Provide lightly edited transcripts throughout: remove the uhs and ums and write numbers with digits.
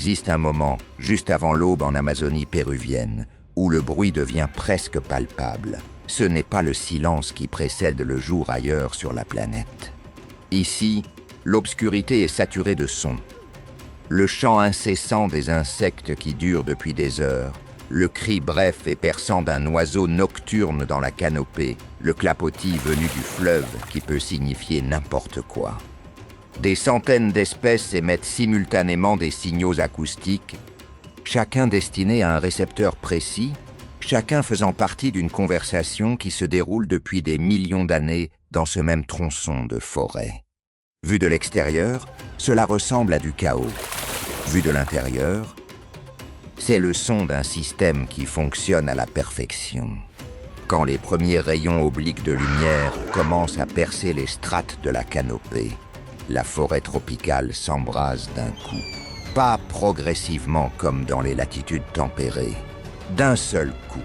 existe un moment, juste avant l'aube en Amazonie péruvienne, où le bruit devient presque palpable. Ce n'est pas le silence qui précède le jour ailleurs sur la planète. Ici, l'obscurité est saturée de sons. Le chant incessant des insectes qui dure depuis des heures, le cri bref et perçant d'un oiseau nocturne dans la canopée, le clapotis venu du fleuve qui peut signifier n'importe quoi. Des centaines d'espèces émettent simultanément des signaux acoustiques, chacun destiné à un récepteur précis, chacun faisant partie d'une conversation qui se déroule depuis des millions d'années dans ce même tronçon de forêt. Vu de l'extérieur, cela ressemble à du chaos. Vu de l'intérieur, c'est le son d'un système qui fonctionne à la perfection. Quand les premiers rayons obliques de lumière commencent à percer les strates de la canopée, la forêt tropicale s'embrase d'un coup. Pas progressivement comme dans les latitudes tempérées, d'un seul coup.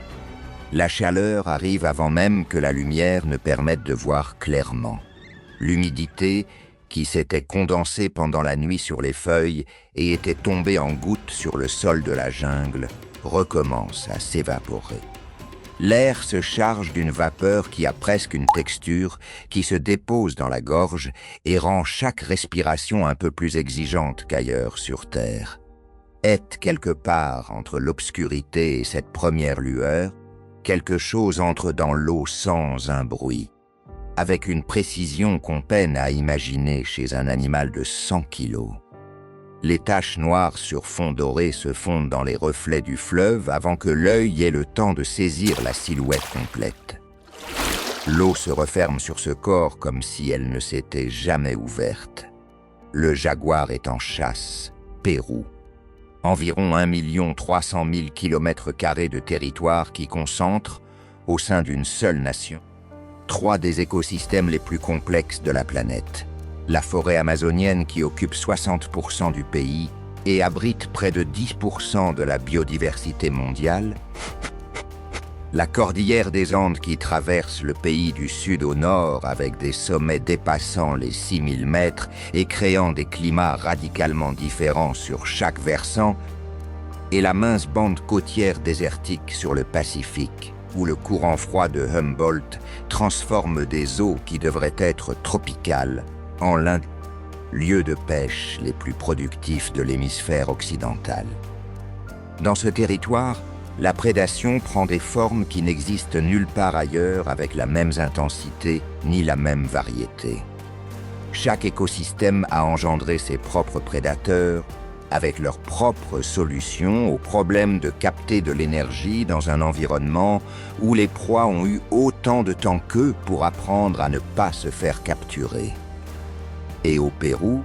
La chaleur arrive avant même que la lumière ne permette de voir clairement. L'humidité, qui s'était condensée pendant la nuit sur les feuilles et était tombée en gouttes sur le sol de la jungle, recommence à s'évaporer. L'air se charge d'une vapeur qui a presque une texture, qui se dépose dans la gorge et rend chaque respiration un peu plus exigeante qu'ailleurs sur Terre. Est quelque part entre l'obscurité et cette première lueur, quelque chose entre dans l'eau sans un bruit, avec une précision qu'on peine à imaginer chez un animal de 100 kilos. Les taches noires sur fond doré se fondent dans les reflets du fleuve avant que l'œil ait le temps de saisir la silhouette complète. L'eau se referme sur ce corps comme si elle ne s'était jamais ouverte. Le jaguar est en chasse, Pérou. Environ 1 300 000 km² de territoire qui concentre, au sein d'une seule nation, 3 des écosystèmes les plus complexes de la planète. La forêt amazonienne qui occupe 60% du pays et abrite près de 10% de la biodiversité mondiale, la cordillère des Andes qui traverse le pays du sud au nord avec des sommets dépassant les 6000 mètres et créant des climats radicalement différents sur chaque versant, et la mince bande côtière désertique sur le Pacifique, où le courant froid de Humboldt transforme des eaux qui devraient être tropicales en l'un des lieux de pêche les plus productifs de l'hémisphère occidental. Dans ce territoire, la prédation prend des formes qui n'existent nulle part ailleurs avec la même intensité ni la même variété. Chaque écosystème a engendré ses propres prédateurs, avec leurs propres solutions au problème de capter de l'énergie dans un environnement où les proies ont eu autant de temps qu'eux pour apprendre à ne pas se faire capturer. Et au Pérou,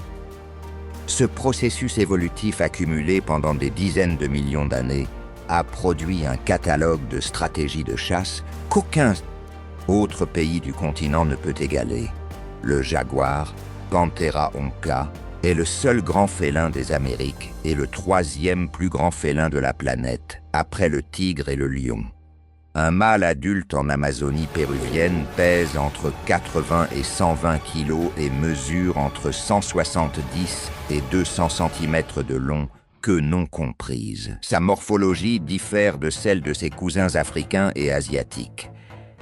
ce processus évolutif accumulé pendant des dizaines de millions d'années a produit un catalogue de stratégies de chasse qu'aucun autre pays du continent ne peut égaler. Le jaguar, Panthera onca, est le seul grand félin des Amériques et le 3e plus grand félin de la planète, après le tigre et le lion. Un mâle adulte en Amazonie péruvienne pèse entre 80 et 120 kilos et mesure entre 170 et 200 cm de long, queue non comprise. Sa morphologie diffère de celle de ses cousins africains et asiatiques.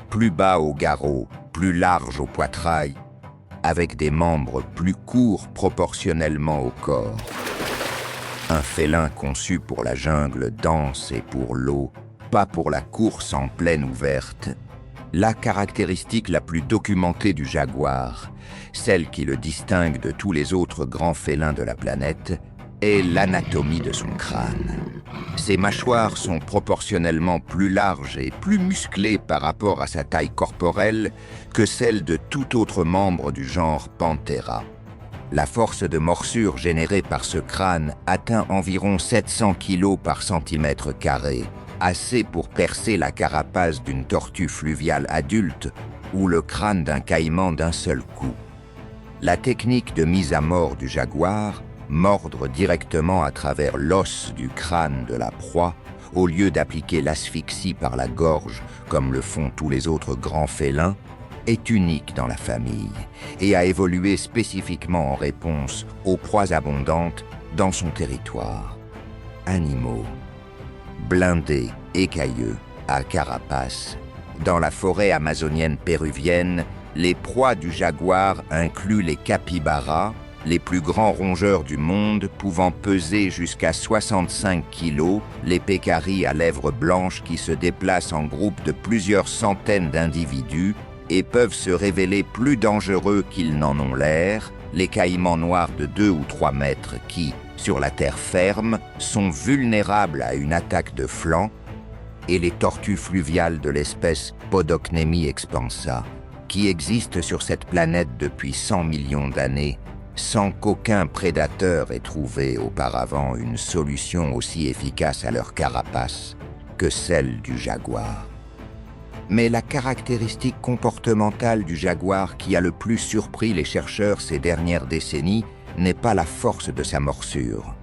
Plus bas au garrot, plus large au poitrail, avec des membres plus courts proportionnellement au corps. Un félin conçu pour la jungle dense et pour l'eau, pas pour la course en plaine ouverte, la caractéristique la plus documentée du jaguar, celle qui le distingue de tous les autres grands félins de la planète, est l'anatomie de son crâne. Ses mâchoires sont proportionnellement plus larges et plus musclées par rapport à sa taille corporelle que celles de tout autre membre du genre Panthera. La force de morsure générée par ce crâne atteint environ 700 kg par centimètre carré, assez pour percer la carapace d'une tortue fluviale adulte ou le crâne d'un caïman d'un seul coup. La technique de mise à mort du jaguar, mordre directement à travers l'os du crâne de la proie, au lieu d'appliquer l'asphyxie par la gorge comme le font tous les autres grands félins, est unique dans la famille et a évolué spécifiquement en réponse aux proies abondantes dans son territoire. animaux. Blindés, écailleux, à carapace, dans la forêt amazonienne péruvienne, les proies du jaguar incluent les capybaras, les plus grands rongeurs du monde pouvant peser jusqu'à 65 kilos, les pécaris à lèvres blanches qui se déplacent en groupe de plusieurs centaines d'individus et peuvent se révéler plus dangereux qu'ils n'en ont l'air, les caïmans noirs de 2 ou 3 mètres qui, sur la terre ferme, sont vulnérables à une attaque de flanc, et les tortues fluviales de l'espèce Podocnemi expansa, qui existent sur cette planète depuis 100 millions d'années, sans qu'aucun prédateur ait trouvé auparavant une solution aussi efficace à leur carapace que celle du jaguar. Mais la caractéristique comportementale du jaguar qui a le plus surpris les chercheurs ces dernières décennies n'est pas la force de sa morsure,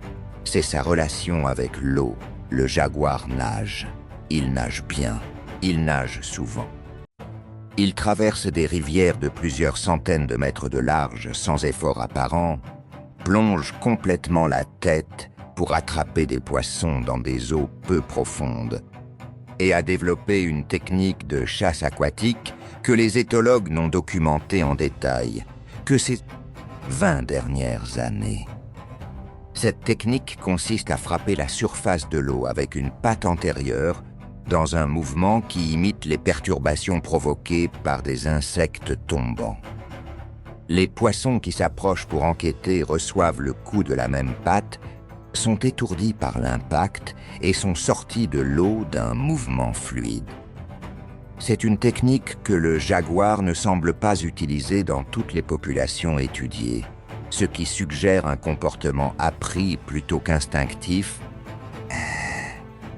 c'est sa relation avec l'eau. Le jaguar nage. Il nage bien, il nage souvent. Il traverse des rivières de plusieurs centaines de mètres de large sans effort apparent, plonge complètement la tête pour attraper des poissons dans des eaux peu profondes et a développé une technique de chasse aquatique que les éthologues n'ont documentée en détail que ces 20 dernières années. Cette technique consiste à frapper la surface de l'eau avec une patte antérieure dans un mouvement qui imite les perturbations provoquées par des insectes tombants. Les poissons qui s'approchent pour enquêter reçoivent le coup de la même patte, sont étourdis par l'impact et sont sortis de l'eau d'un mouvement fluide. C'est une technique que le jaguar ne semble pas utiliser dans toutes les populations étudiées, ce qui suggère un comportement appris plutôt qu'instinctif,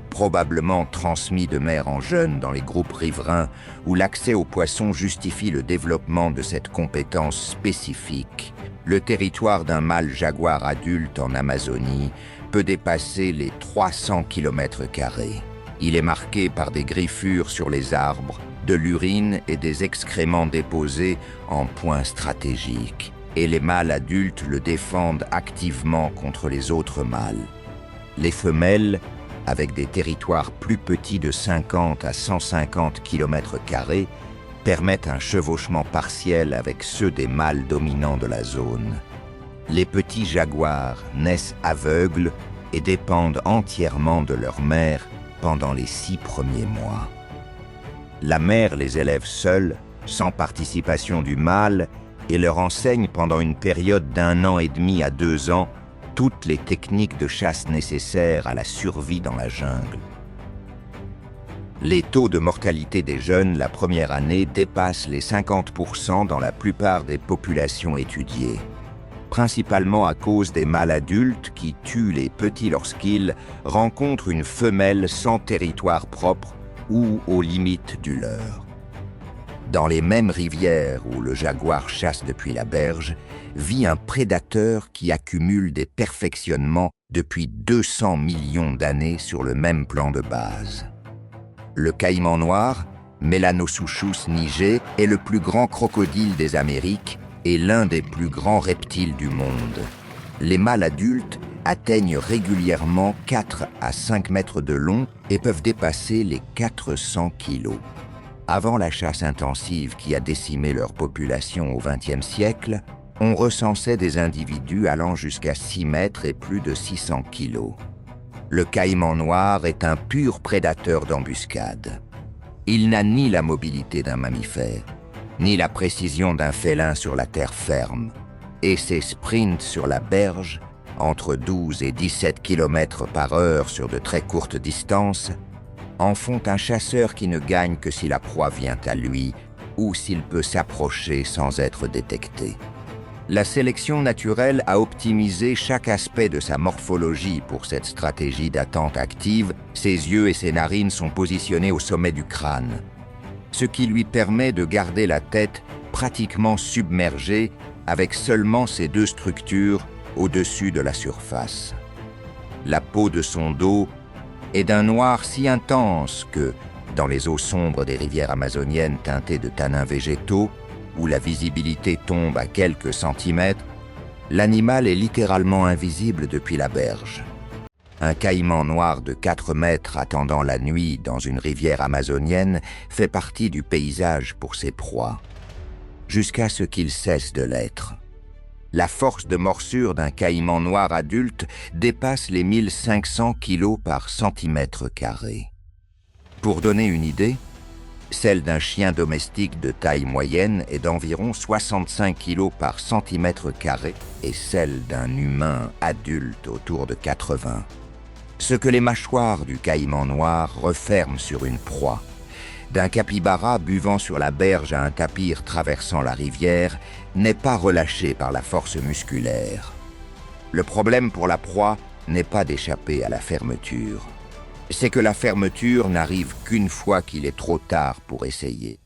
probablement transmis de mère en jeune dans les groupes riverains où l'accès aux poissons justifie le développement de cette compétence spécifique. Le territoire d'un mâle jaguar adulte en Amazonie peut dépasser les 300 km². Il est marqué par des griffures sur les arbres, de l'urine et des excréments déposés en points stratégiques, et les mâles adultes le défendent activement contre les autres mâles. Les femelles, avec des territoires plus petits de 50 à 150 km², permettent un chevauchement partiel avec ceux des mâles dominants de la zone. Les petits jaguars naissent aveugles et dépendent entièrement de leur mère pendant les 6 premiers mois. La mère les élève seule, sans participation du mâle, et leur enseigne pendant une période d'1 an et demi à 2 ans toutes les techniques de chasse nécessaires à la survie dans la jungle. Les taux de mortalité des jeunes la première année dépassent les 50% dans la plupart des populations étudiées, principalement à cause des mâles adultes qui tuent les petits lorsqu'ils rencontrent une femelle sans territoire propre ou aux limites du leur. Dans les mêmes rivières où le jaguar chasse depuis la berge, vit un prédateur qui accumule des perfectionnements depuis 200 millions d'années sur le même plan de base. Le caïman noir, Melanosuchus niger, est le plus grand crocodile des Amériques et l'un des plus grands reptiles du monde. Les mâles adultes atteignent régulièrement 4 à 5 mètres de long et peuvent dépasser les 400 kilos. Avant la chasse intensive qui a décimé leur population au XXe siècle, on recensait des individus allant jusqu'à 6 mètres et plus de 600 kilos. Le caïman noir est un pur prédateur d'embuscade. Il n'a ni la mobilité d'un mammifère, ni la précision d'un félin sur la terre ferme, et ses sprints sur la berge, entre 12 et 17 km/h sur de très courtes distances, en font un chasseur qui ne gagne que si la proie vient à lui ou s'il peut s'approcher sans être détecté. La sélection naturelle a optimisé chaque aspect de sa morphologie pour cette stratégie d'attente active. Ses yeux et ses narines sont positionnés au sommet du crâne, ce qui lui permet de garder la tête pratiquement submergée avec seulement ces 2 structures au-dessus de la surface. La peau de son dos est d'un noir si intense que, dans les eaux sombres des rivières amazoniennes teintées de tanins végétaux, où la visibilité tombe à quelques centimètres, l'animal est littéralement invisible depuis la berge. Un caïman noir de 4 mètres attendant la nuit dans une rivière amazonienne fait partie du paysage pour ses proies, jusqu'à ce qu'il cesse de l'être. La force de morsure d'un caïman noir adulte dépasse les 1500 kg par centimètre carré. Pour donner une idée, celle d'un chien domestique de taille moyenne est d'environ 65 kg par centimètre carré et celle d'un humain adulte autour de 80. Ce que les mâchoires du caïman noir referment sur une proie, d'un capybara buvant sur la berge à un tapir traversant la rivière, n'est pas relâché par la force musculaire. Le problème pour la proie n'est pas d'échapper à la fermeture. C'est que la fermeture n'arrive qu'une fois qu'il est trop tard pour essayer.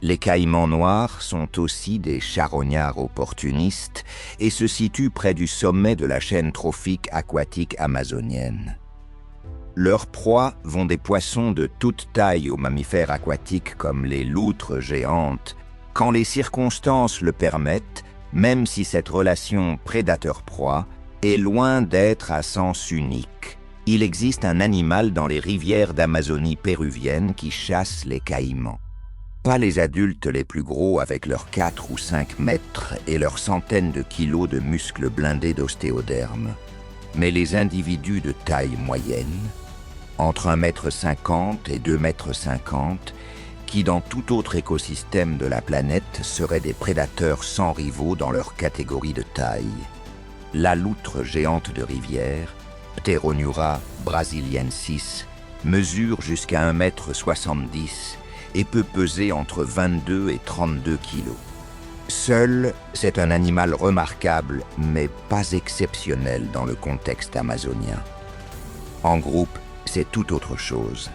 Les caïmans noirs sont aussi des charognards opportunistes et se situent près du sommet de la chaîne trophique aquatique amazonienne. Leurs proies vont des poissons de toute taille aux mammifères aquatiques comme les loutres géantes, quand les circonstances le permettent, même si cette relation prédateur-proie est loin d'être à sens unique. Il existe un animal dans les rivières d'Amazonie péruvienne qui chasse les caïmans. Pas les adultes les plus gros avec leurs 4 ou 5 mètres et leurs centaines de kilos de muscles blindés d'ostéoderme, mais les individus de taille moyenne, entre 1,50 m et 2,50 m, qui dans tout autre écosystème de la planète seraient des prédateurs sans rivaux dans leur catégorie de taille. La loutre géante de rivière, Pteronura brasiliensis, mesure jusqu'à 1,70 m et peut peser entre 22 et 32 kg. Seul, c'est un animal remarquable, mais pas exceptionnel dans le contexte amazonien. En groupe, c'est tout autre chose.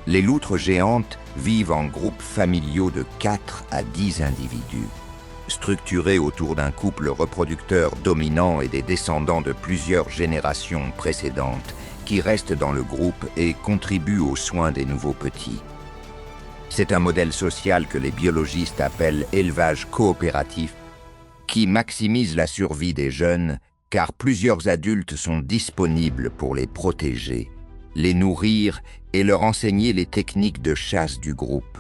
Les loutres géantes vivent en groupes familiaux de 4 à 10 individus, structurés autour d'un couple reproducteur dominant et des descendants de plusieurs générations précédentes qui restent dans le groupe et contribuent aux soins des nouveaux petits. C'est un modèle social que les biologistes appellent élevage coopératif, qui maximise la survie des jeunes car plusieurs adultes sont disponibles pour les protéger, les nourrir et leur enseigner les techniques de chasse du groupe.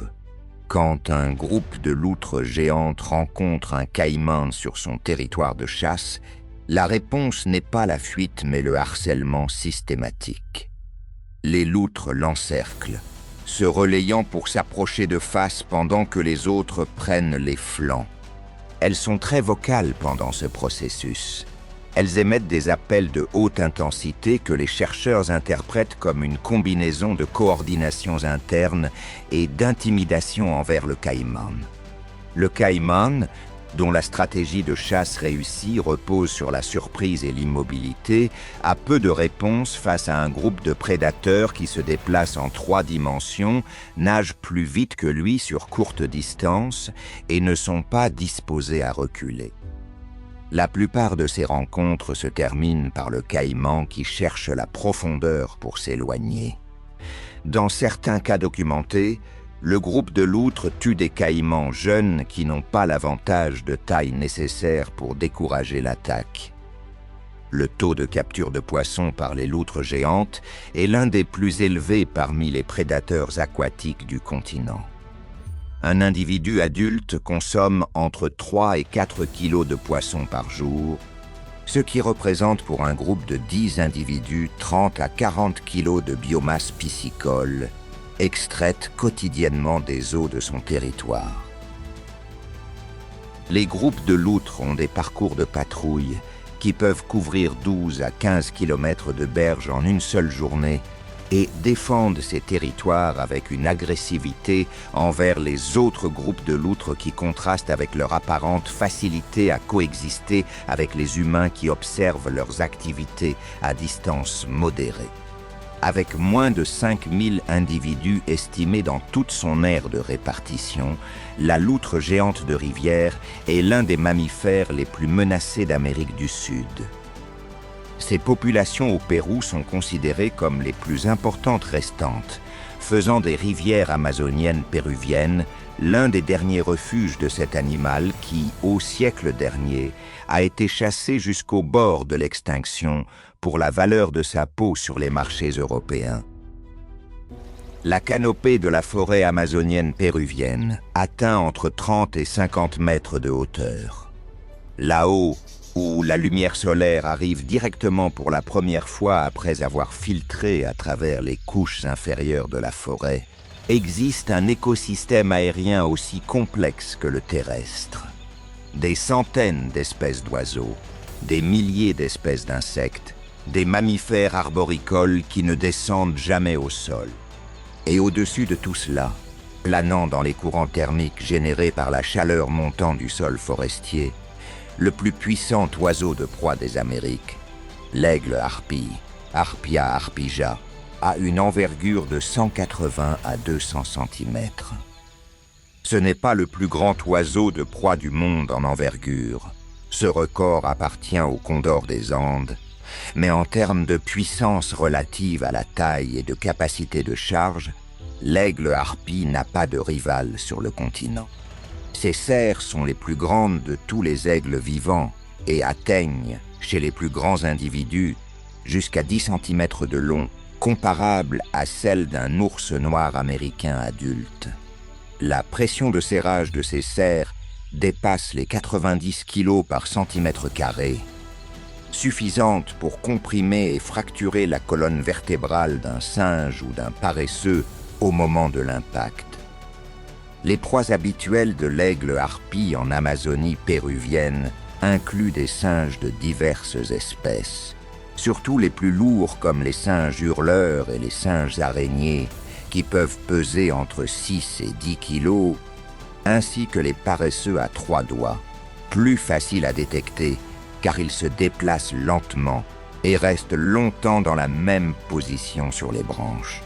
Quand un groupe de loutres géantes rencontre un caïman sur son territoire de chasse, la réponse n'est pas la fuite mais le harcèlement systématique. Les loutres l'encerclent, se relayant pour s'approcher de face pendant que les autres prennent les flancs. Elles sont très vocales pendant ce processus. Elles émettent des appels de haute intensité que les chercheurs interprètent comme une combinaison de coordinations internes et d'intimidation envers le caïman. Le caïman, dont la stratégie de chasse réussie repose sur la surprise et l'immobilité, a peu de réponses face à un groupe de prédateurs qui se déplacent en 3 dimensions, nagent plus vite que lui sur courte distance et ne sont pas disposés à reculer. La plupart de ces rencontres se terminent par le caïman qui cherche la profondeur pour s'éloigner. Dans certains cas documentés, le groupe de loutres tue des caïmans jeunes qui n'ont pas l'avantage de taille nécessaire pour décourager l'attaque. Le taux de capture de poissons par les loutres géantes est l'un des plus élevés parmi les prédateurs aquatiques du continent. Un individu adulte consomme entre 3 et 4 kilos de poissons par jour, ce qui représente pour un groupe de 10 individus 30 à 40 kilos de biomasse piscicole, extraite quotidiennement des eaux de son territoire. Les groupes de loutres ont des parcours de patrouille qui peuvent couvrir 12 à 15 km de berge en une seule journée et défendent ces territoires avec une agressivité envers les autres groupes de loutres qui contrastent avec leur apparente facilité à coexister avec les humains qui observent leurs activités à distance modérée. Avec moins de 5000 individus estimés dans toute son aire de répartition, la loutre géante de rivière est l'un des mammifères les plus menacés d'Amérique du Sud. Ces populations au Pérou sont considérées comme les plus importantes restantes, faisant des rivières amazoniennes péruviennes l'un des derniers refuges de cet animal qui, au siècle dernier, a été chassé jusqu'au bord de l'extinction pour la valeur de sa peau sur les marchés européens. La canopée de la forêt amazonienne péruvienne atteint entre 30 et 50 mètres de hauteur. Là-haut, où la lumière solaire arrive directement pour la première fois après avoir filtré à travers les couches inférieures de la forêt, existe un écosystème aérien aussi complexe que le terrestre. Des centaines d'espèces d'oiseaux, des milliers d'espèces d'insectes, des mammifères arboricoles qui ne descendent jamais au sol. Et au-dessus de tout cela, planant dans les courants thermiques générés par la chaleur montant du sol forestier, le plus puissant oiseau de proie des Amériques, l'aigle harpie, Harpia harpija, a une envergure de 180 à 200 cm. Ce n'est pas le plus grand oiseau de proie du monde en envergure. Ce record appartient au condor des Andes, mais en termes de puissance relative à la taille et de capacité de charge, l'aigle harpie n'a pas de rival sur le continent. Ses serres sont les plus grandes de tous les aigles vivants et atteignent, chez les plus grands individus, jusqu'à 10 cm de long, comparable à celle d'un ours noir américain adulte. La pression de serrage de ces serres dépasse les 90 kg par centimètre carré, suffisante pour comprimer et fracturer la colonne vertébrale d'un singe ou d'un paresseux au moment de l'impact. Les proies habituelles de l'aigle harpie en Amazonie péruvienne incluent des singes de diverses espèces, surtout les plus lourds comme les singes hurleurs et les singes araignées, qui peuvent peser entre 6 et 10 kg, ainsi que les paresseux à 3 doigts, plus faciles à détecter car ils se déplacent lentement et restent longtemps dans la même position sur les branches.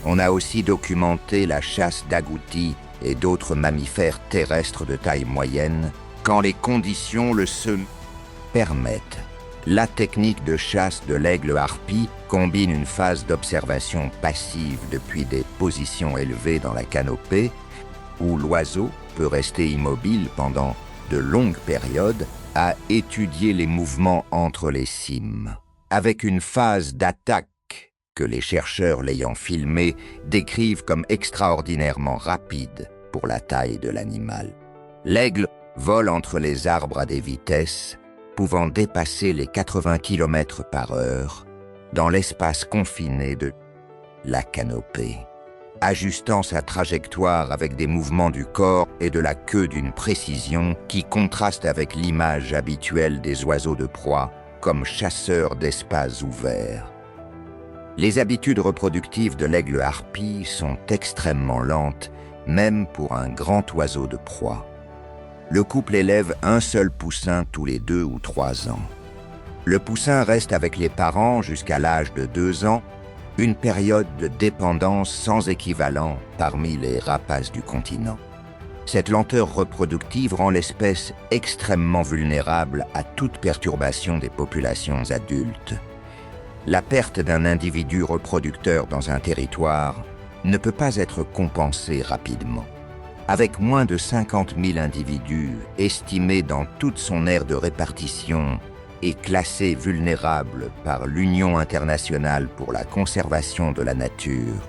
On a aussi documenté la chasse d'agoutis et d'autres mammifères terrestres de taille moyenne quand les conditions le permettent. La technique de chasse de l'aigle harpie combine une phase d'observation passive depuis des positions élevées dans la canopée, où l'oiseau peut rester immobile pendant de longues périodes à étudier les mouvements entre les cimes, avec une phase d'attaque que les chercheurs l'ayant filmée décrivent comme extraordinairement rapide pour la taille de l'animal. L'aigle vole entre les arbres à des vitesses pouvant dépasser les 80 km/h dans l'espace confiné de la canopée, ajustant sa trajectoire avec des mouvements du corps et de la queue d'une précision qui contraste avec l'image habituelle des oiseaux de proie comme chasseurs d'espaces ouverts. Les habitudes reproductives de l'aigle harpie sont extrêmement lentes, même pour un grand oiseau de proie. Le couple élève un seul poussin tous les 2 ou 3 ans. Le poussin reste avec les parents jusqu'à l'âge de 2 ans, une période de dépendance sans équivalent parmi les rapaces du continent. Cette lenteur reproductive rend l'espèce extrêmement vulnérable à toute perturbation des populations adultes. La perte d'un individu reproducteur dans un territoire ne peut pas être compensée rapidement. Avec moins de 50 000 individus estimés dans toute son aire de répartition et classés vulnérables par l'Union internationale pour la conservation de la nature,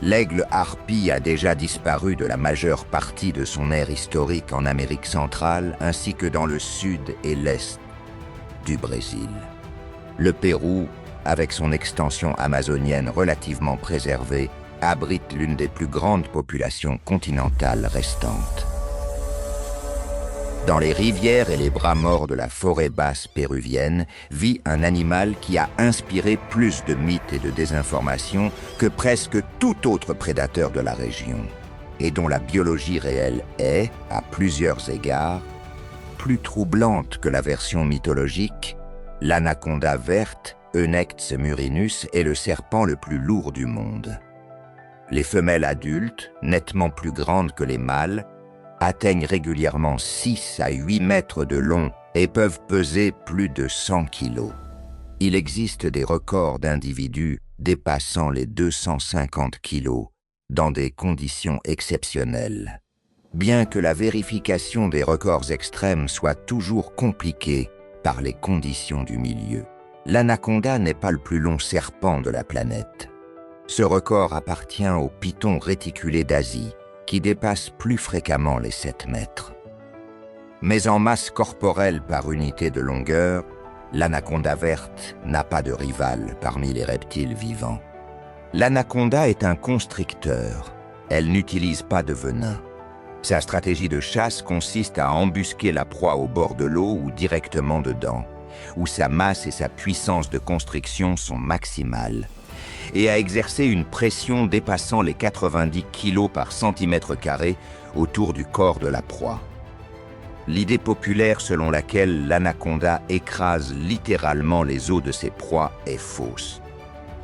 l'aigle harpie a déjà disparu de la majeure partie de son aire historique en Amérique centrale ainsi que dans le sud et l'est du Brésil. Le Pérou, avec son extension amazonienne relativement préservée, abrite l'une des plus grandes populations continentales restantes. Dans les rivières et les bras morts de la forêt basse péruvienne vit un animal qui a inspiré plus de mythes et de désinformations que presque tout autre prédateur de la région, et dont la biologie réelle est, à plusieurs égards, plus troublante que la version mythologique. L'anaconda verte, Eunectes murinus, est le serpent le plus lourd du monde. Les femelles adultes, nettement plus grandes que les mâles, atteignent régulièrement 6 à 8 mètres de long et peuvent peser plus de 100 kilos. Il existe des records d'individus dépassant les 250 kilos dans des conditions exceptionnelles. bien que la vérification des records extrêmes soit toujours compliquée par les conditions du milieu. L'anaconda n'est pas le plus long serpent de la planète. Ce record appartient au python réticulé d'Asie, qui dépasse plus fréquemment les 7 mètres. Mais en masse corporelle par unité de longueur, l'anaconda verte n'a pas de rival parmi les reptiles vivants. L'anaconda est un constricteur. Elle n'utilise pas de venin. Sa stratégie de chasse consiste à embusquer la proie au bord de l'eau ou directement dedans, où sa masse et sa puissance de constriction sont maximales, et à exercer une pression dépassant les 90 kg par centimètre carré autour du corps de la proie. L'idée populaire selon laquelle l'anaconda écrase littéralement les os de ses proies est fausse.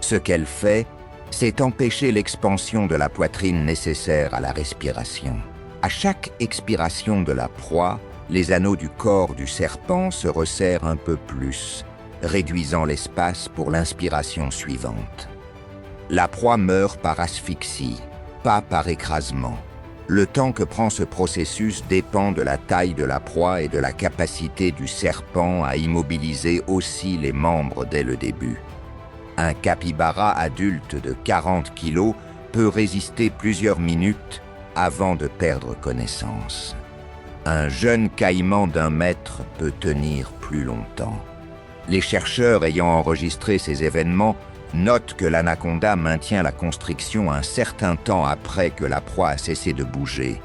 Ce qu'elle fait, c'est empêcher l'expansion de la poitrine nécessaire à la respiration. À chaque expiration de la proie, les anneaux du corps du serpent se resserrent un peu plus, réduisant l'espace pour l'inspiration suivante. La proie meurt par asphyxie, pas par écrasement. Le temps que prend ce processus dépend de la taille de la proie et de la capacité du serpent à immobiliser aussi les membres dès le début. Un capybara adulte de 40 kg peut résister plusieurs minutes avant de perdre connaissance. Un jeune caïman d'1 mètre peut tenir plus longtemps. Les chercheurs ayant enregistré ces événements notent que l'anaconda maintient la constriction un certain temps après que la proie a cessé de bouger,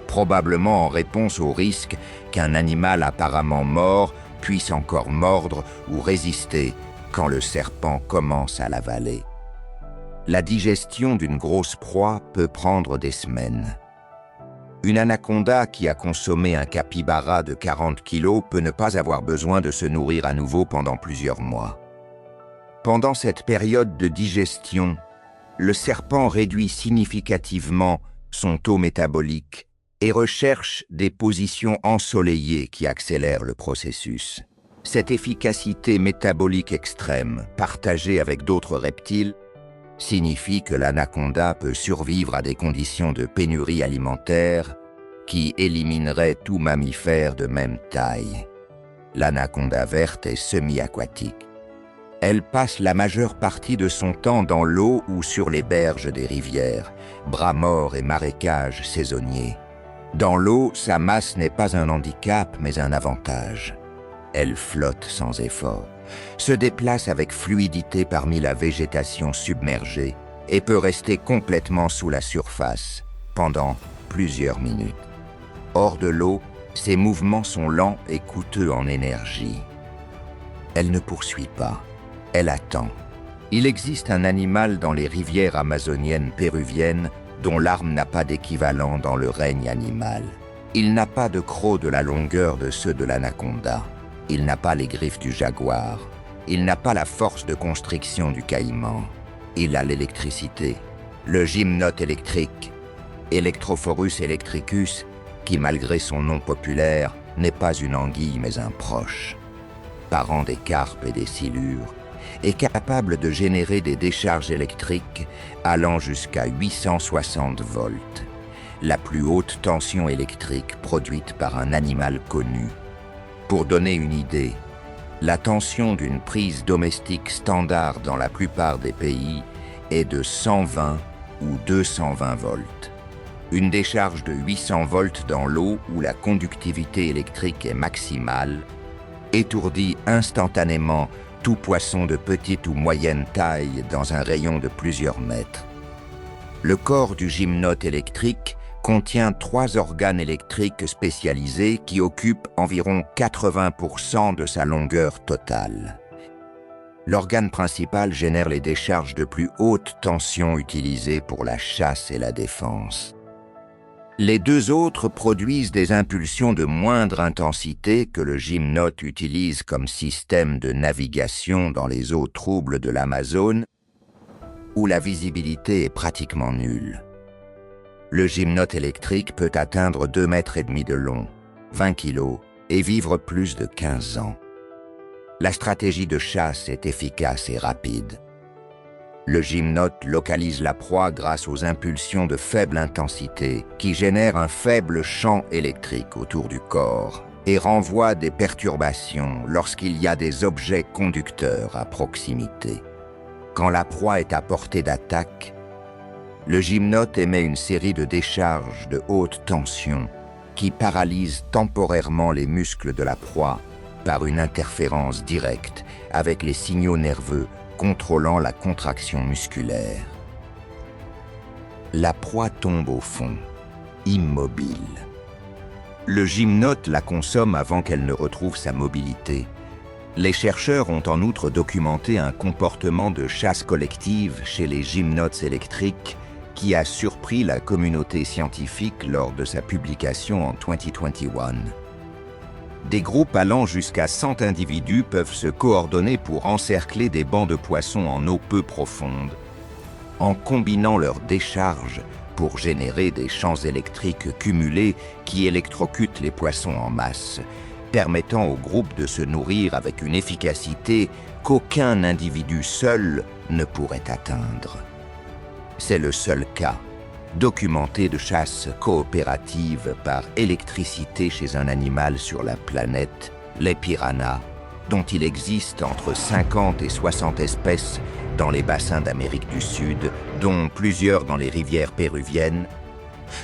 probablement en réponse au risque qu'un animal apparemment mort puisse encore mordre ou résister quand le serpent commence à l'avaler. La digestion d'une grosse proie peut prendre des semaines. Une anaconda qui a consommé un capybara de 40 kg peut ne pas avoir besoin de se nourrir à nouveau pendant plusieurs mois. Pendant cette période de digestion, le serpent réduit significativement son taux métabolique et recherche des positions ensoleillées qui accélèrent le processus. Cette efficacité métabolique extrême, partagée avec d'autres reptiles, signifie que l'anaconda peut survivre à des conditions de pénurie alimentaire qui élimineraient tout mammifère de même taille. L'anaconda verte est semi-aquatique. Elle passe la majeure partie de son temps dans l'eau ou sur les berges des rivières, bras morts et marécages saisonniers. Dans l'eau, sa masse n'est pas un handicap mais un avantage. Elle flotte sans effort, se déplace avec fluidité parmi la végétation submergée et peut rester complètement sous la surface pendant plusieurs minutes. Hors de l'eau, ses mouvements sont lents et coûteux en énergie. Elle ne poursuit pas, elle attend. Il existe un animal dans les rivières amazoniennes péruviennes dont l'arme n'a pas d'équivalent dans le règne animal. Il n'a pas de crocs de la longueur de ceux de l'anaconda. Il n'a pas les griffes du jaguar. Il n'a pas la force de constriction du caïman. Il a l'électricité, le gymnote électrique, Electrophorus electricus, qui malgré son nom populaire, n'est pas une anguille mais un proche. Parent des carpes et des silures, est capable de générer des décharges électriques allant jusqu'à 860 volts, la plus haute tension électrique produite par un animal connu. Pour donner une idée, la tension d'une prise domestique standard dans la plupart des pays est de 120 ou 220 volts. Une décharge de 800 volts dans l'eau où la conductivité électrique est maximale étourdit instantanément tout poisson de petite ou moyenne taille dans un rayon de plusieurs mètres. Le corps du gymnote électrique contient 3 organes électriques spécialisés qui occupent environ 80% de sa longueur totale. L'organe principal génère les décharges de plus haute tension utilisées pour la chasse et la défense. Les 2 autres produisent des impulsions de moindre intensité que le gymnote utilise comme système de navigation dans les eaux troubles de l'Amazone, où la visibilité est pratiquement nulle. Le gymnote électrique peut atteindre 2,5 mètres de long, 20 kg, et vivre plus de 15 ans. La stratégie de chasse est efficace et rapide. Le gymnote localise la proie grâce aux impulsions de faible intensité qui génèrent un faible champ électrique autour du corps et renvoient des perturbations lorsqu'il y a des objets conducteurs à proximité. Quand la proie est à portée d'attaque, le gymnote émet une série de décharges de haute tension qui paralysent temporairement les muscles de la proie par une interférence directe avec les signaux nerveux contrôlant la contraction musculaire. La proie tombe au fond, immobile. Le gymnote la consomme avant qu'elle ne retrouve sa mobilité. Les chercheurs ont en outre documenté un comportement de chasse collective chez les gymnotes électriques qui a surpris la communauté scientifique lors de sa publication en 2021. Des groupes allant jusqu'à 100 individus peuvent se coordonner pour encercler des bancs de poissons en eau peu profonde, en combinant leurs décharges pour générer des champs électriques cumulés qui électrocutent les poissons en masse, permettant au groupe de se nourrir avec une efficacité qu'aucun individu seul ne pourrait atteindre. C'est le seul cas documenté de chasse coopérative par électricité chez un animal sur la planète, les piranhas, dont il existe entre 50 et 60 espèces dans les bassins d'Amérique du Sud, dont plusieurs dans les rivières péruviennes,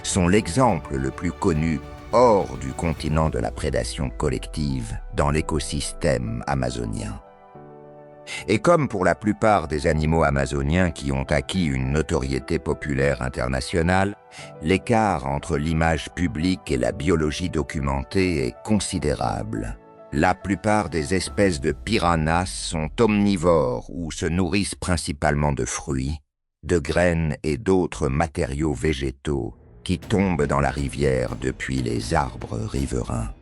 sont l'exemple le plus connu hors du continent de la prédation collective dans l'écosystème amazonien. Et comme pour la plupart des animaux amazoniens qui ont acquis une notoriété populaire internationale, l'écart entre l'image publique et la biologie documentée est considérable. La plupart des espèces de piranhas sont omnivores ou se nourrissent principalement de fruits, de graines et d'autres matériaux végétaux qui tombent dans la rivière depuis les arbres riverains.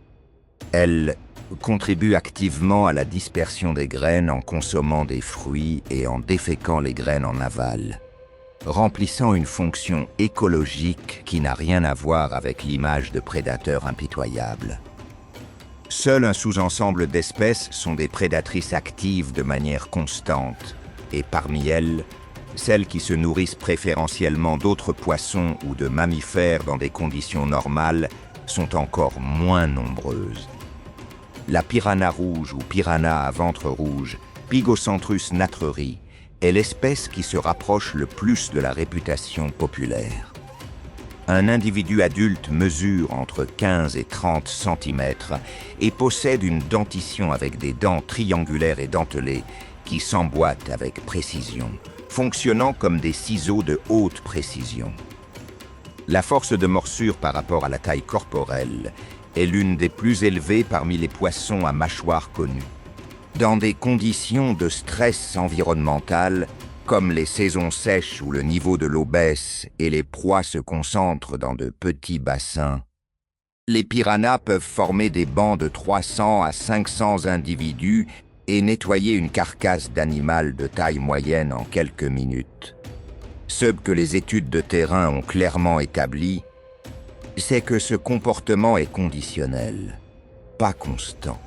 Elles contribuent activement à la dispersion des graines en consommant des fruits et en déféquant les graines en aval, remplissant une fonction écologique qui n'a rien à voir avec l'image de prédateurs impitoyables. Seul un sous-ensemble d'espèces sont des prédatrices actives de manière constante, et parmi elles, celles qui se nourrissent préférentiellement d'autres poissons ou de mammifères dans des conditions normales sont encore moins nombreuses. La piranha rouge ou piranha à ventre rouge, Pygocentrus natreri, est l'espèce qui se rapproche le plus de la réputation populaire. Un individu adulte mesure entre 15 et 30 cm et possède une dentition avec des dents triangulaires et dentelées qui s'emboîtent avec précision, fonctionnant comme des ciseaux de haute précision. La force de morsure par rapport à la taille corporelle est l'une des plus élevées parmi les poissons à mâchoire connus. Dans des conditions de stress environnemental, comme les saisons sèches où le niveau de l'eau baisse et les proies se concentrent dans de petits bassins, les piranhas peuvent former des bancs de 300 à 500 individus et nettoyer une carcasse d'animal de taille moyenne en quelques minutes. Ce que les études de terrain ont clairement établi, c'est que ce comportement est conditionnel, pas constant.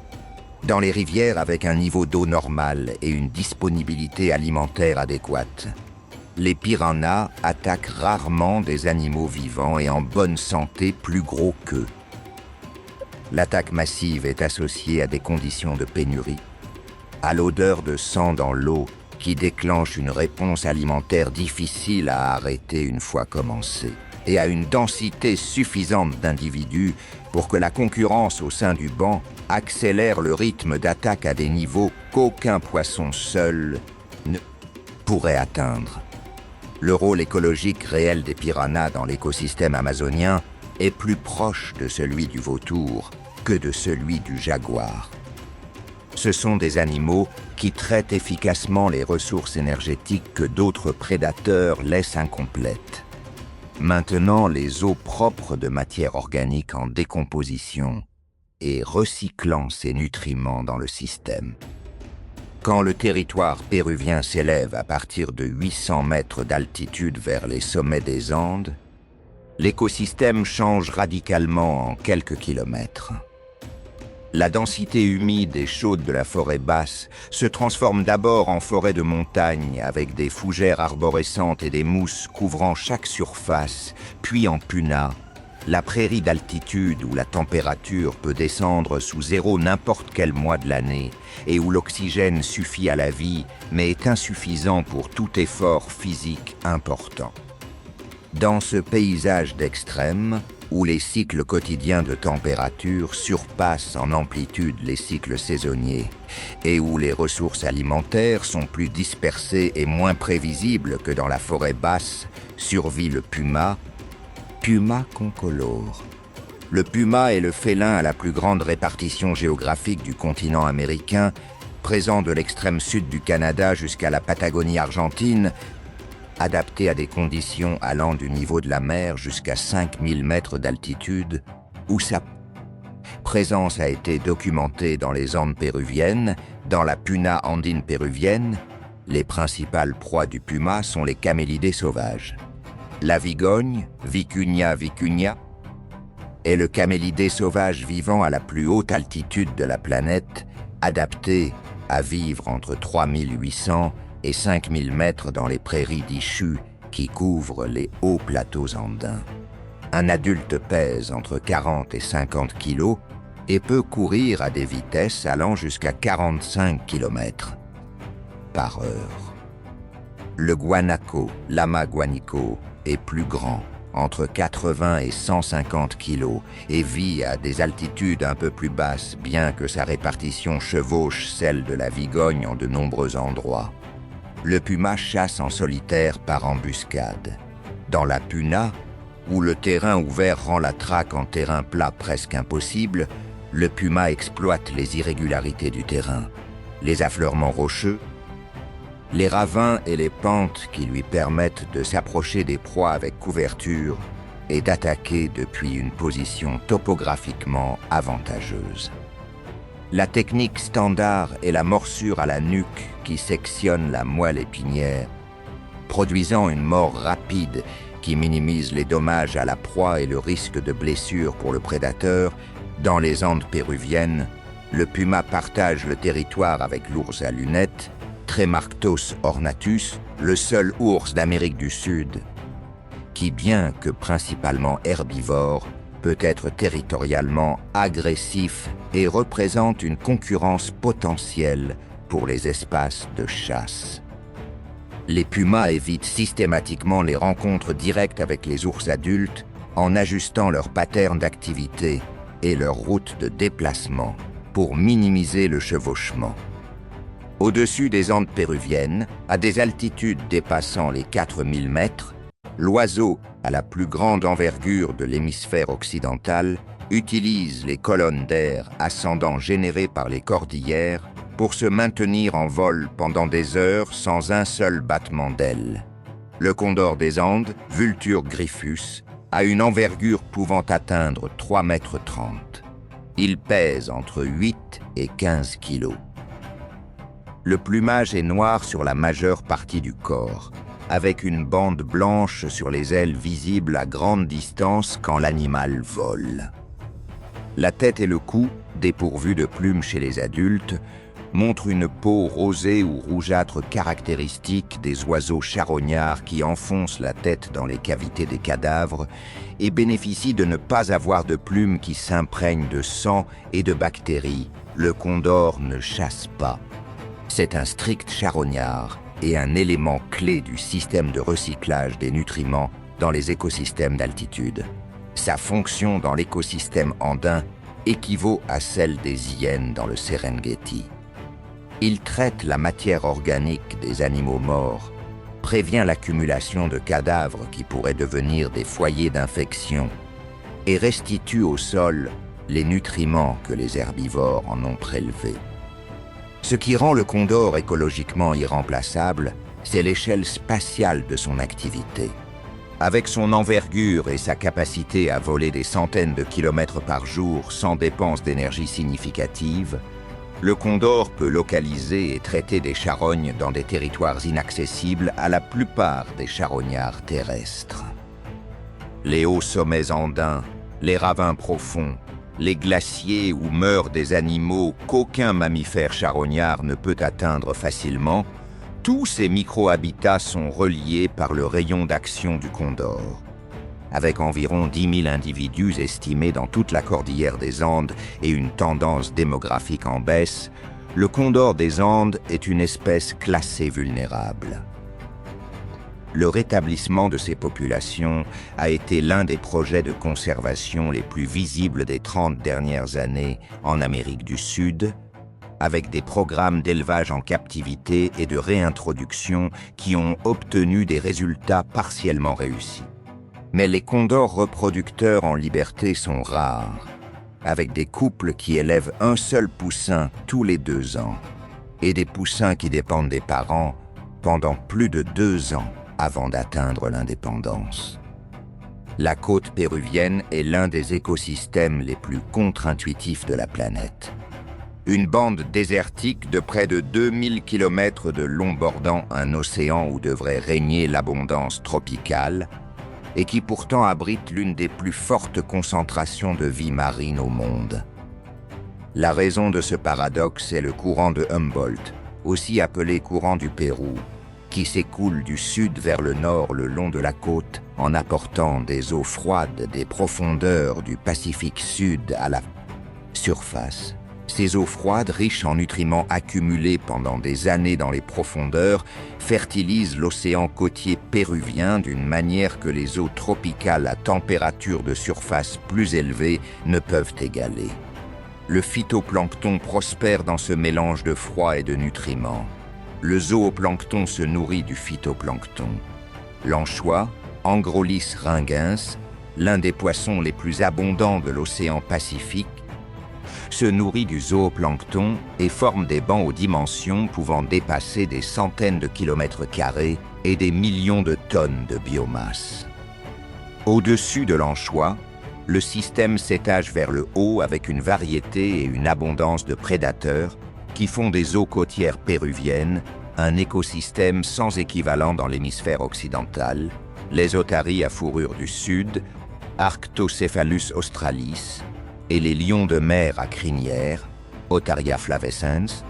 Dans les rivières avec un niveau d'eau normal et une disponibilité alimentaire adéquate, les piranhas attaquent rarement des animaux vivants et en bonne santé plus gros qu'eux. L'attaque massive est associée à des conditions de pénurie, à l'odeur de sang dans l'eau qui déclenche une réponse alimentaire difficile à arrêter une fois commencée, et à une densité suffisante d'individus pour que la concurrence au sein du banc accélère le rythme d'attaque à des niveaux qu'aucun poisson seul ne pourrait atteindre. Le rôle écologique réel des piranhas dans l'écosystème amazonien est plus proche de celui du vautour que de celui du jaguar. Ce sont des animaux qui traitent efficacement les ressources énergétiques que d'autres prédateurs laissent incomplètes, maintenant les eaux propres de matière organique en décomposition et recyclant ces nutriments dans le système. Quand le territoire péruvien s'élève à partir de 800 mètres d'altitude vers les sommets des Andes, l'écosystème change radicalement en quelques kilomètres. La densité humide et chaude de la forêt basse se transforme d'abord en forêt de montagne avec des fougères arborescentes et des mousses couvrant chaque surface, puis en puna, la prairie d'altitude où la température peut descendre sous zéro n'importe quel mois de l'année et où l'oxygène suffit à la vie mais est insuffisant pour tout effort physique important. Dans ce paysage d'extrême, où les cycles quotidiens de température surpassent en amplitude les cycles saisonniers et où les ressources alimentaires sont plus dispersées et moins prévisibles que dans la forêt basse, survit le puma, Puma concolore. Le puma est le félin à la plus grande répartition géographique du continent américain, présent de l'extrême sud du Canada jusqu'à la Patagonie argentine, adapté à des conditions allant du niveau de la mer jusqu'à 5000 mètres d'altitude, où sa présence a été documentée dans les Andes péruviennes, dans la puna andine péruvienne. Les principales proies du puma sont les camélidés sauvages. La vigogne, Vicuña vicuña, est le camélidé sauvage vivant à la plus haute altitude de la planète, adapté à vivre entre 3800 et 5000 mètres dans les prairies d'Ichu qui couvrent les hauts plateaux andins. Un adulte pèse entre 40 et 50 kilos et peut courir à des vitesses allant jusqu'à 45 km par heure. Le guanaco, lama guanico, est plus grand, entre 80 et 150 kilos, et vit à des altitudes un peu plus basses, bien que sa répartition chevauche celle de la vigogne en de nombreux endroits. Le puma chasse en solitaire par embuscade. Dans la puna, où le terrain ouvert rend la traque en terrain plat presque impossible, le puma exploite les irrégularités du terrain, les affleurements rocheux, les ravins et les pentes qui lui permettent de s'approcher des proies avec couverture et d'attaquer depuis une position topographiquement avantageuse. La technique standard est la morsure à la nuque qui sectionne la moelle épinière, produisant une mort rapide qui minimise les dommages à la proie et le risque de blessure pour le prédateur. Dans les Andes péruviennes, le puma partage le territoire avec l'ours à lunettes, Tremarctos ornatus, le seul ours d'Amérique du Sud, qui, bien que principalement herbivore, peut être territorialement agressif et représente une concurrence potentielle pour les espaces de chasse. Les pumas évitent systématiquement les rencontres directes avec les ours adultes en ajustant leur pattern d'activité et leur route de déplacement pour minimiser le chevauchement. Au-dessus des Andes péruviennes, à des altitudes dépassant les 4000 mètres, l'oiseau, à la plus grande envergure de l'hémisphère occidental, utilise les colonnes d'air ascendant générées par les cordillères pour se maintenir en vol pendant des heures sans un seul battement d'aile. Le condor des Andes, Vultur gryphus, a une envergure pouvant atteindre 3,30 mètres. Il pèse entre 8 et 15 kilos. Le plumage est noir sur la majeure partie du corps, avec une bande blanche sur les ailes visibles à grande distance quand l'animal vole. La tête et le cou, dépourvus de plumes chez les adultes, montrent une peau rosée ou rougeâtre caractéristique des oiseaux charognards qui enfoncent la tête dans les cavités des cadavres et bénéficient de ne pas avoir de plumes qui s'imprègnent de sang et de bactéries. Le condor ne chasse pas. C'est un strict charognard et un élément clé du système de recyclage des nutriments dans les écosystèmes d'altitude. Sa fonction dans l'écosystème andin équivaut à celle des hyènes dans le Serengeti. Il traite la matière organique des animaux morts, prévient l'accumulation de cadavres qui pourraient devenir des foyers d'infection et restitue au sol les nutriments que les herbivores en ont prélevés. Ce qui rend le condor écologiquement irremplaçable, c'est l'échelle spatiale de son activité. Avec son envergure et sa capacité à voler des centaines de kilomètres par jour sans dépense d'énergie significative, le condor peut localiser et traiter des charognes dans des territoires inaccessibles à la plupart des charognards terrestres. Les hauts sommets andins, les ravins profonds, les glaciers où meurent des animaux qu'aucun mammifère charognard ne peut atteindre facilement, tous ces micro-habitats sont reliés par le rayon d'action du condor. Avec environ 10 000 individus estimés dans toute la cordillère des Andes et une tendance démographique en baisse, le condor des Andes est une espèce classée vulnérable. Le rétablissement de ces populations a été l'un des projets de conservation les plus visibles des 30 dernières années en Amérique du Sud, avec des programmes d'élevage en captivité et de réintroduction qui ont obtenu des résultats partiellement réussis. Mais les condors reproducteurs en liberté sont rares, avec des couples qui élèvent un seul poussin tous les 2 ans, et des poussins qui dépendent des parents pendant plus de 2 ans avant d'atteindre l'indépendance. La côte péruvienne est l'un des écosystèmes les plus contre-intuitifs de la planète. Une bande désertique de près de 2000 km de long bordant un océan où devrait régner l'abondance tropicale et qui pourtant abrite l'une des plus fortes concentrations de vie marine au monde. La raison de ce paradoxe est le courant de Humboldt, aussi appelé courant du Pérou, qui s'écoule du sud vers le nord le long de la côte en apportant des eaux froides des profondeurs du Pacifique Sud à la surface. Ces eaux froides, riches en nutriments accumulés pendant des années dans les profondeurs, fertilisent l'océan côtier péruvien d'une manière que les eaux tropicales à température de surface plus élevée ne peuvent égaler. Le phytoplancton prospère dans ce mélange de froid et de nutriments. Le zooplancton se nourrit du phytoplancton. L'anchois, Angrolis ringens, l'un des poissons les plus abondants de l'océan Pacifique, se nourrit du zooplancton et forme des bancs aux dimensions pouvant dépasser des centaines de kilomètres carrés et des millions de tonnes de biomasse. Au-dessus de l'anchois, le système s'étage vers le haut avec une variété et une abondance de prédateurs qui font des eaux côtières péruviennes un écosystème sans équivalent dans l'hémisphère occidental, les otaries à fourrure du sud, Arctocephalus australis, et les lions de mer à crinière, Otaria flavescens,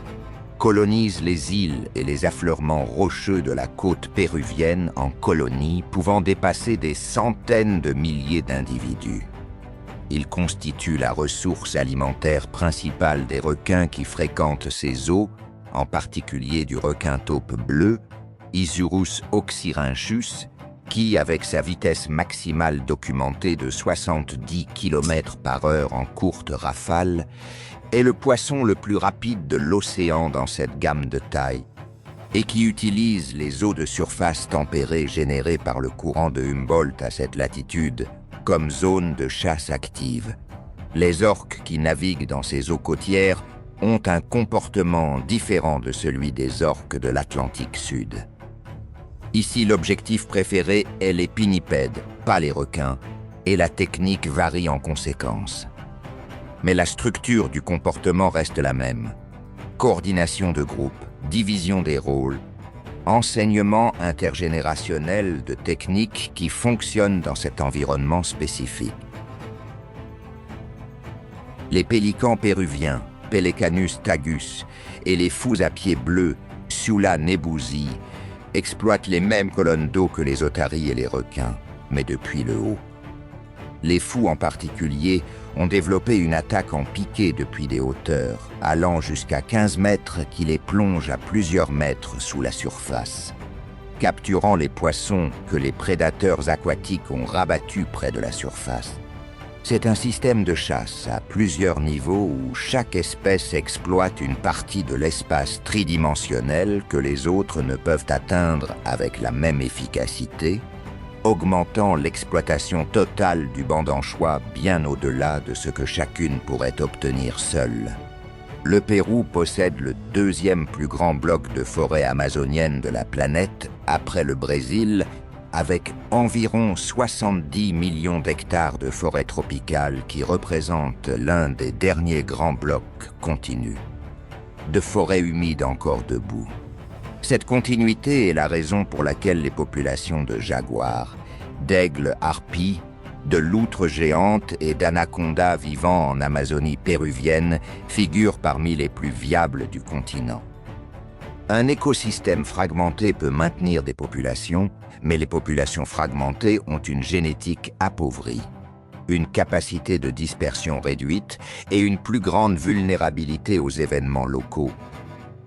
colonisent les îles et les affleurements rocheux de la côte péruvienne en colonies pouvant dépasser des centaines de milliers d'individus. Ils constituent la ressource alimentaire principale des requins qui fréquentent ces eaux, en particulier du requin taupe bleu, Isurus oxyrhynchus, qui, avec sa vitesse maximale documentée de 70 km/h en courte rafale, est le poisson le plus rapide de l'océan dans cette gamme de taille, et qui utilise les eaux de surface tempérées générées par le courant de Humboldt à cette latitude comme zone de chasse active. Les orques qui naviguent dans ces eaux côtières ont un comportement différent de celui des orques de l'Atlantique Sud. Ici, l'objectif préféré est les pinnipèdes, pas les requins, et la technique varie en conséquence. Mais la structure du comportement reste la même. Coordination de groupe, division des rôles, enseignement intergénérationnel de techniques qui fonctionnent dans cet environnement spécifique. Les pélicans péruviens, Pelecanus tagus, et les fous à pieds bleus, Siula nebusi, exploitent les mêmes colonnes d'eau que les otaries et les requins, mais depuis le haut. Les fous en particulier ont développé une attaque en piqué depuis des hauteurs, allant jusqu'à 15 mètres qui les plonge à plusieurs mètres sous la surface, capturant les poissons que les prédateurs aquatiques ont rabattus près de la surface. C'est un système de chasse à plusieurs niveaux où chaque espèce exploite une partie de l'espace tridimensionnel que les autres ne peuvent atteindre avec la même efficacité, augmentant l'exploitation totale du banc d'anchois bien au-delà de ce que chacune pourrait obtenir seule. Le Pérou possède le deuxième plus grand bloc de forêt amazonienne de la planète après le Brésil, avec environ 70 millions d'hectares de forêt tropicale qui représentent l'un des derniers grands blocs continus, de forêts humides encore debout. Cette continuité est la raison pour laquelle les populations de jaguars, d'aigles harpies de loutres géantes et d'anacondas vivant en Amazonie péruvienne figurent parmi les plus viables du continent. Un écosystème fragmenté peut maintenir des populations, mais les populations fragmentées ont une génétique appauvrie, une capacité de dispersion réduite et une plus grande vulnérabilité aux événements locaux.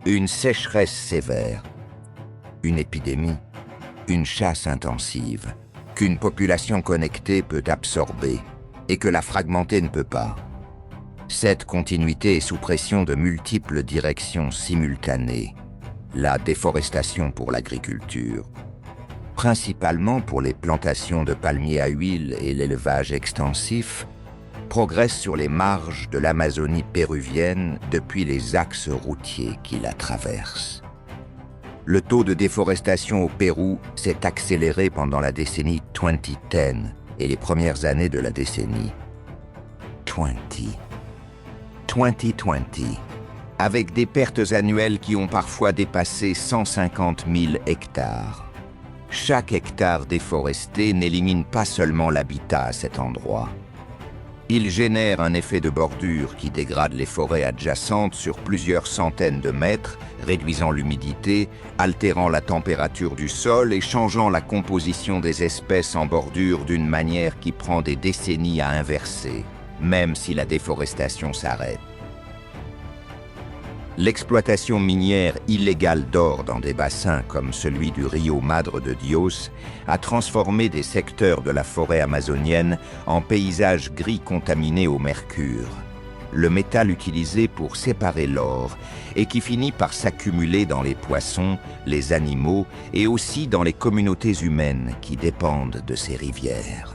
Une sécheresse sévère, une épidémie, une chasse intensive, qu'une population connectée peut absorber et que la fragmentée ne peut pas. Cette continuité est sous pression de multiples directions simultanées. La déforestation pour l'agriculture, principalement pour les plantations de palmiers à huile et l'élevage extensif, progresse sur les marges de l'Amazonie péruvienne depuis les axes routiers qui la traversent. Le taux de déforestation au Pérou s'est accéléré pendant la décennie 2010 et les premières années de la décennie 2020, avec des pertes annuelles qui ont parfois dépassé 150 000 hectares. Chaque hectare déforesté n'élimine pas seulement l'habitat à cet endroit. Il génère un effet de bordure qui dégrade les forêts adjacentes sur plusieurs centaines de mètres, réduisant l'humidité, altérant la température du sol et changeant la composition des espèces en bordure d'une manière qui prend des décennies à inverser, même si la déforestation s'arrête. L'exploitation minière illégale d'or dans des bassins comme celui du Rio Madre de Dios a transformé des secteurs de la forêt amazonienne en paysages gris contaminés au mercure, le métal utilisé pour séparer l'or et qui finit par s'accumuler dans les poissons, les animaux et aussi dans les communautés humaines qui dépendent de ces rivières.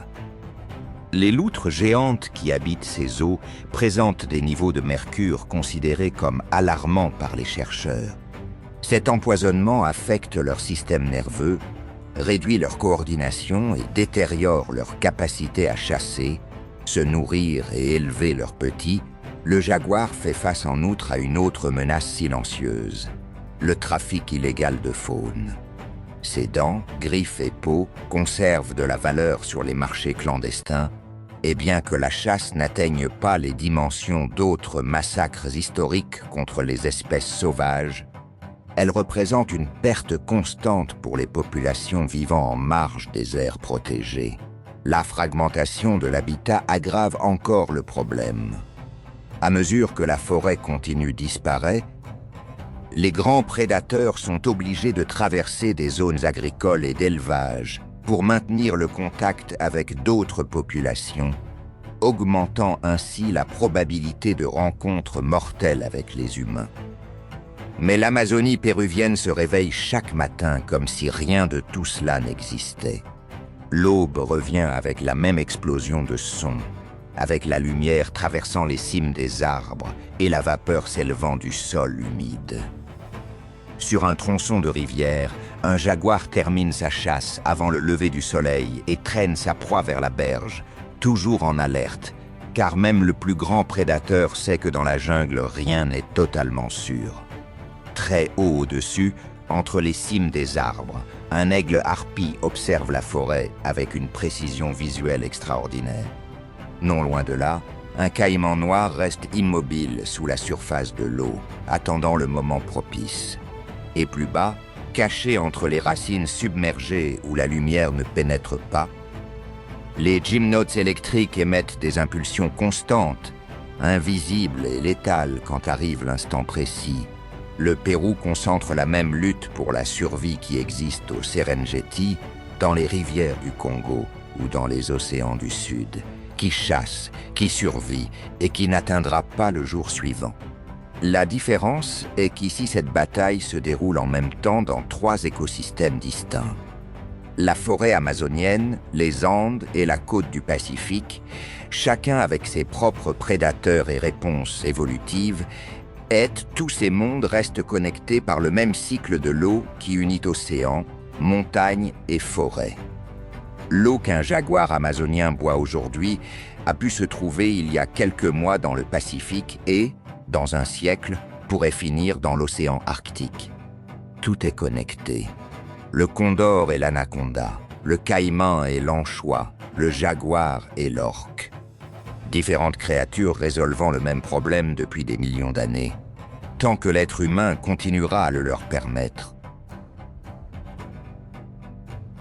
Les loutres géantes qui habitent ces eaux présentent des niveaux de mercure considérés comme alarmants par les chercheurs. Cet empoisonnement affecte leur système nerveux, réduit leur coordination et détériore leur capacité à chasser, se nourrir et élever leurs petits. Le jaguar fait face en outre à une autre menace silencieuse, le trafic illégal de faune. Ses dents, griffes et peaux conservent de la valeur sur les marchés clandestins, et bien que la chasse n'atteigne pas les dimensions d'autres massacres historiques contre les espèces sauvages, elle représente une perte constante pour les populations vivant en marge des aires protégées. La fragmentation de l'habitat aggrave encore le problème. À mesure que la forêt continue disparaître, les grands prédateurs sont obligés de traverser des zones agricoles et d'élevage pour maintenir le contact avec d'autres populations, augmentant ainsi la probabilité de rencontres mortelles avec les humains. Mais l'Amazonie péruvienne se réveille chaque matin comme si rien de tout cela n'existait. L'aube revient avec la même explosion de sons, avec la lumière traversant les cimes des arbres et la vapeur s'élevant du sol humide. Sur un tronçon de rivière, un jaguar termine sa chasse avant le lever du soleil et traîne sa proie vers la berge, toujours en alerte, car même le plus grand prédateur sait que dans la jungle, rien n'est totalement sûr. Très haut au-dessus, entre les cimes des arbres, un aigle harpie observe la forêt avec une précision visuelle extraordinaire. Non loin de là, un caïman noir reste immobile sous la surface de l'eau, attendant le moment propice. Et plus bas, caché entre les racines submergées où la lumière ne pénètre pas, les gymnotes électriques émettent des impulsions constantes, invisibles et létales quand arrive l'instant précis. Le Pérou concentre la même lutte pour la survie qui existe au Serengeti, dans les rivières du Congo ou dans les océans du Sud, qui chasse, qui survit et qui n'atteindra pas le jour suivant. La différence est qu'ici cette bataille se déroule en même temps dans 3 écosystèmes distincts. La forêt amazonienne, les Andes et la côte du Pacifique, chacun avec ses propres prédateurs et réponses évolutives, tous ces mondes restent connectés par le même cycle de l'eau qui unit océan, montagne et forêt. L'eau qu'un jaguar amazonien boit aujourd'hui a pu se trouver il y a quelques mois dans le Pacifique et, dans un siècle, pourrait finir dans l'océan Arctique. Tout est connecté. Le condor et l'anaconda, le caïman et l'anchois, le jaguar et l'orque. Différentes créatures résolvant le même problème depuis des millions d'années. Tant que l'être humain continuera à le leur permettre,